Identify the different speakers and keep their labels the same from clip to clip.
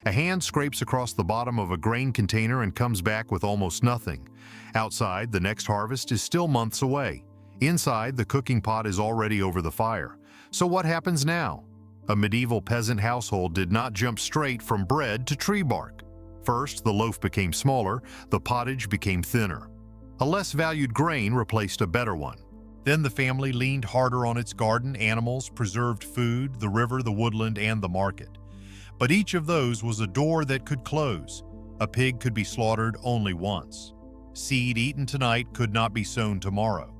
Speaker 1: A hand scrapes across the bottom of a grain container and comes back with almost nothing. Outside, the next harvest is still months away. Inside, the cooking pot is already over the fire. So what happens now? A medieval peasant household did not jump straight from bread to tree bark. First, the loaf became smaller, the pottage became thinner. A less valued grain replaced a better one. Then the family leaned harder on its garden, animals, preserved food, the river, the woodland, and the market. But each of those was a door that could close. A pig could be slaughtered only once. Seed eaten tonight could not be sown tomorrow.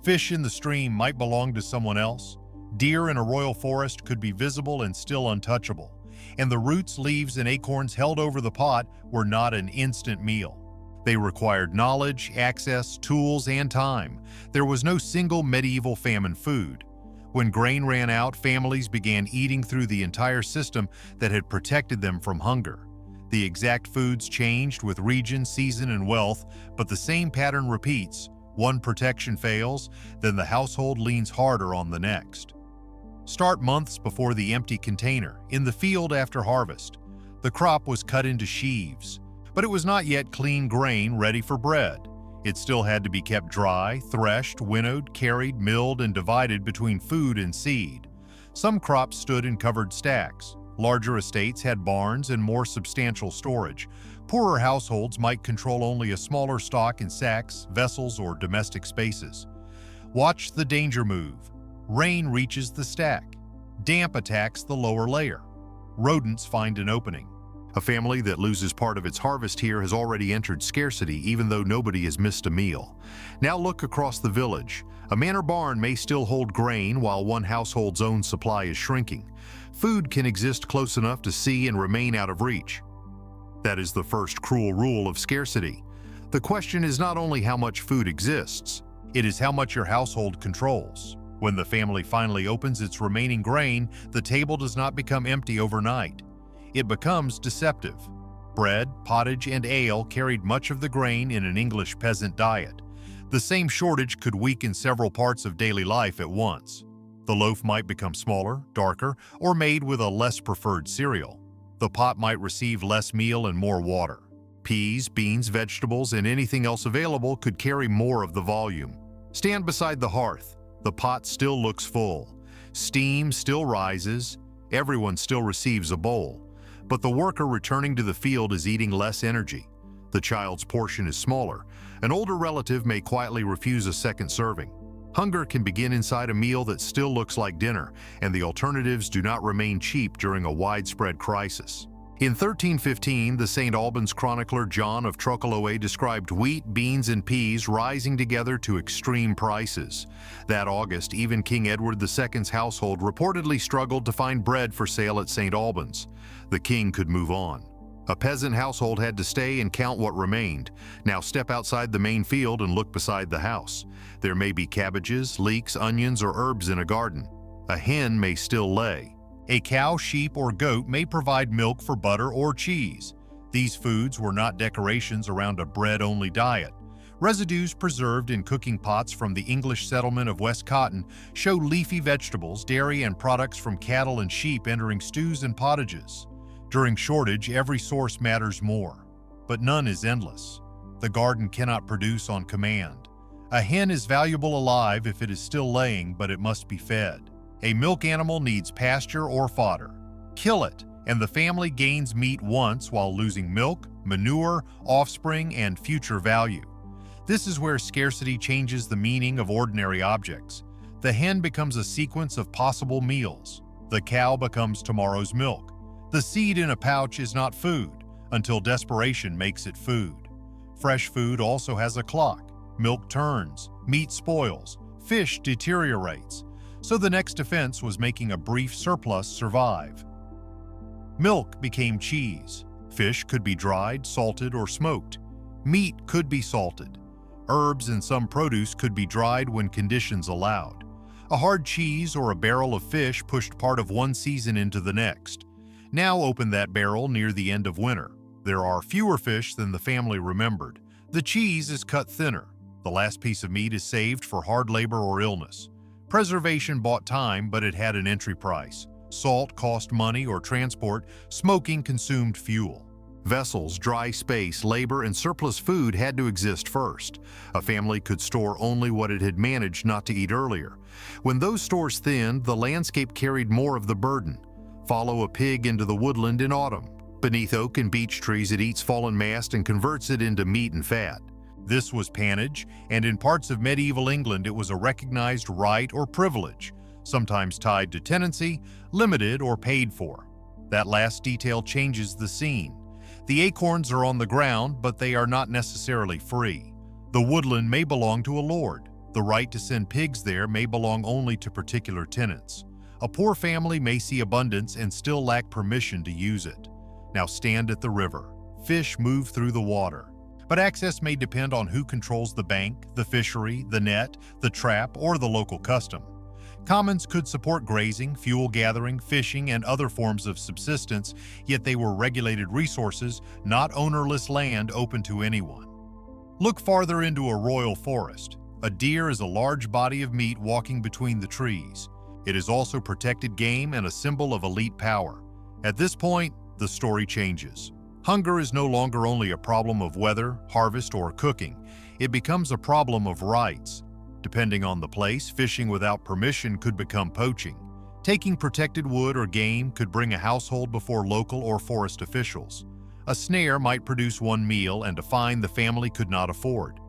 Speaker 1: Fish in the stream might belong to someone else. Deer in a royal forest could be visible and still untouchable. And the roots, leaves, and acorns held over the pot were not an instant meal. They required knowledge, access, tools, and time. There was no single medieval famine food. When grain ran out, families began eating through the entire system that had protected them from hunger. The exact foods changed with region, season, and wealth, but the same pattern repeats. One protection fails, then the household leans harder on the next. Start months before the empty container, in the field after harvest. The crop was cut into sheaves, but it was not yet clean grain ready for bread. It still had to be kept dry, threshed, winnowed, carried, milled, and divided between food and seed. Some crops stood in covered stacks. Larger estates had barns and more substantial storage. Poorer households might control only a smaller stock in sacks, vessels, or domestic spaces. Watch the danger move. Rain reaches the stack. Damp attacks the lower layer. Rodents find an opening. A family that loses part of its harvest here has already entered scarcity, even though nobody has missed a meal. Now look across the village. A manor barn may still hold grain while one household's own supply is shrinking. Food can exist close enough to see and remain out of reach. That is the first cruel rule of scarcity. The question is not only how much food exists, it is how much your household controls. When the family finally opens its remaining grain, the table does not become empty overnight. It becomes deceptive. Bread, pottage, and ale carried much of the grain in an English peasant diet. The same shortage could weaken several parts of daily life at once. The loaf might become smaller, darker, or made with a less preferred cereal. The pot might receive less meal and more water. Peas, beans, vegetables, and anything else available could carry more of the volume. Stand beside the hearth. The pot still looks full. Steam still rises. Everyone still receives a bowl. But the worker returning to the field is eating less energy. The child's portion is smaller. An older relative may quietly refuse a second serving. Hunger can begin inside a meal that still looks like dinner, and the alternatives do not remain cheap during a widespread crisis. In 1315, the St. Albans chronicler John of Trocoloe described wheat, beans, and peas rising together to extreme prices. That August, even King Edward II's household reportedly struggled to find bread for sale at St. Albans. The king could move on. A peasant household had to stay and count what remained. Now step outside the main field and look beside the house. There may be cabbages, leeks, onions, or herbs in a garden. A hen may still lay. A cow, sheep, or goat may provide milk for butter or cheese. These foods were not decorations around a bread-only diet. Residues preserved in cooking pots from the English settlement of West Cotton show leafy vegetables, dairy, and products from cattle and sheep entering stews and pottages. During shortage, every source matters more, but none is endless. The garden cannot produce on command. A hen is valuable alive if it is still laying, but it must be fed. A milk animal needs pasture or fodder. Kill it, and the family gains meat once while losing milk, manure, offspring, and future value. This is where scarcity changes the meaning of ordinary objects. The hen becomes a sequence of possible meals. The cow becomes tomorrow's milk. The seed in a pouch is not food until desperation makes it food. Fresh food also has a clock. Milk turns, meat spoils, fish deteriorates. So the next defense was making a brief surplus survive. Milk became cheese. Fish could be dried, salted, or smoked. Meat could be salted. Herbs and some produce could be dried when conditions allowed. A hard cheese or a barrel of fish pushed part of one season into the next. Now open that barrel near the end of winter. There are fewer fish than the family remembered. The cheese is cut thinner. The last piece of meat is saved for hard labor or illness. Preservation bought time, but it had an entry price. Salt cost money or transport, smoking consumed fuel. Vessels, dry space, labor, and surplus food had to exist first. A family could store only what it had managed not to eat earlier. When those stores thinned, the landscape carried more of the burden. Follow a pig into the woodland in autumn. Beneath oak and beech trees, it eats fallen mast and converts it into meat and fat. This was pannage, and in parts of medieval England it was a recognized right or privilege, sometimes tied to tenancy, limited or paid for. That last detail changes the scene. The acorns are on the ground, but they are not necessarily free. The woodland may belong to a lord. The right to send pigs there may belong only to particular tenants. A poor family may see abundance and still lack permission to use it. Now stand at the river. Fish move through the water. But access may depend on who controls the bank, the fishery, the net, the trap, or the local custom. Commons could support grazing, fuel gathering, fishing, and other forms of subsistence, yet they were regulated resources, not ownerless land open to anyone. Look farther into a royal forest. A deer is a large body of meat walking between the trees. It is also protected game and a symbol of elite power. At this point, the story changes. Hunger is no longer only a problem of weather, harvest, or cooking. It becomes a problem of rights. Depending on the place, fishing without permission could become poaching. Taking protected wood or game could bring a household before local or forest officials. A snare might produce one meal and a fine the family could not afford.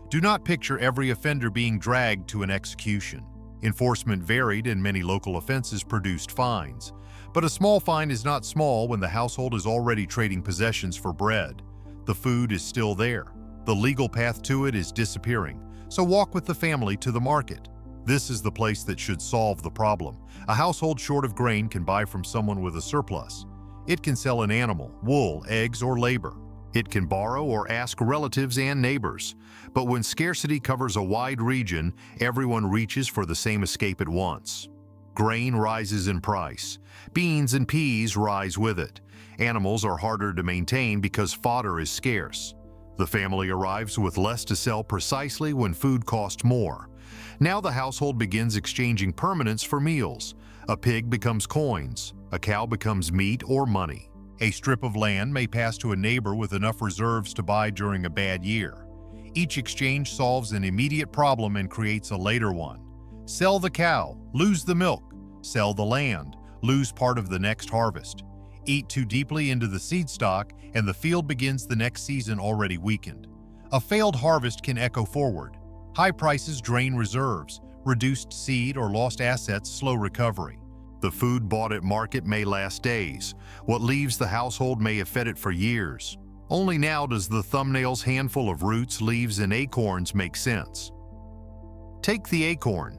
Speaker 1: Do not picture every offender being dragged to an execution. Enforcement varied and many local offenses produced fines. But a small fine is not small when the household is already trading possessions for bread. The food is still there. The legal path to it is disappearing. So walk with the family to the market. This is the place that should solve the problem. A household short of grain can buy from someone with a surplus. It can sell an animal, wool, eggs, or labor. It can borrow or ask relatives and neighbors. But when scarcity covers a wide region, everyone reaches for the same escape at once. Grain rises in price. Beans and peas rise with it. Animals are harder to maintain because fodder is scarce. The family arrives with less to sell precisely when food costs more. Now the household begins exchanging permanence for meals. A pig becomes coins. A cow becomes meat or money. A strip of land may pass to a neighbor with enough reserves to buy during a bad year. Each exchange solves an immediate problem and creates a later one. Sell the cow, lose the milk. Sell the land, lose part of the next harvest. Eat too deeply into the seed stock, and the field begins the next season already weakened. A failed harvest can echo forward. High prices drain reserves. Reduced seed or lost assets slow recovery. The food bought at market may last days. What leaves the household may have fed it for years. Only now does the thumbnail's handful of roots, leaves, and acorns make sense. Take the acorn.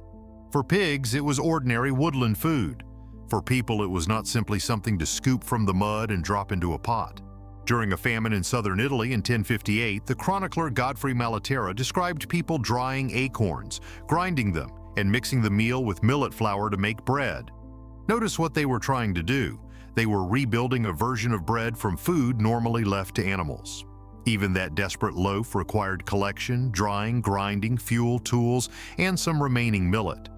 Speaker 1: For pigs, it was ordinary woodland food. For people, it was not simply something to scoop from the mud and drop into a pot. During a famine in southern Italy in 1058, the chronicler Godfrey Malaterra described people drying acorns, grinding them, and mixing the meal with millet flour to make bread. Notice what they were trying to do. They were rebuilding a version of bread from food normally left to animals. Even that desperate loaf required collection, drying, grinding, fuel, tools, and some remaining millet.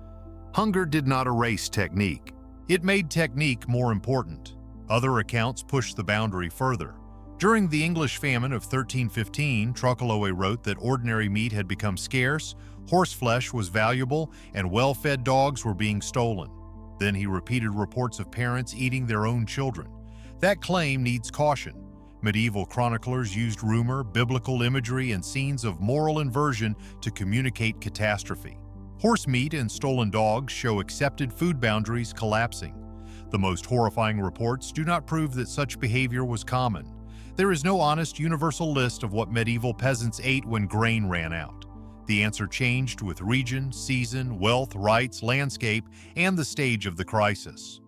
Speaker 1: Hunger did not erase technique. It made technique more important. Other accounts push the boundary further. During the English famine of 1315, Trocoloe wrote that ordinary meat had become scarce, horse flesh was valuable, and well-fed dogs were being stolen. Then he repeated reports of parents eating their own children. That claim needs caution. Medieval chroniclers used rumor, biblical imagery, and scenes of moral inversion to communicate catastrophe. Horse meat and stolen dogs show accepted food boundaries collapsing. The most horrifying reports do not prove that such behavior was common. There is no honest universal list of what medieval peasants ate when grain ran out. The answer changed with region, season, wealth, rights, landscape, and the stage of the crisis.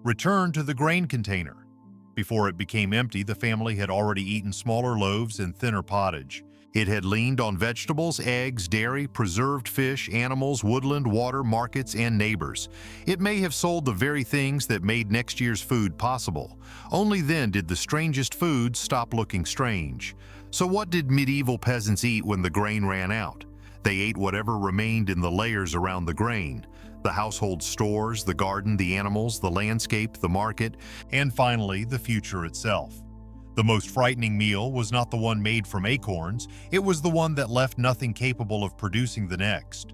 Speaker 1: Return to the grain container. Before it became empty, the family had already eaten smaller loaves and thinner pottage. It had leaned on vegetables, eggs, dairy, preserved fish, animals, woodland, water, markets, and neighbors. It may have sold the very things that made next year's food possible. Only then did the strangest foods stop looking strange. So what did medieval peasants eat when the grain ran out? They ate whatever remained in the layers around the grain, the household stores, the garden, the animals, the landscape, the market, and finally, the future itself. The most frightening meal was not the one made from acorns, it was the one that left nothing capable of producing the next.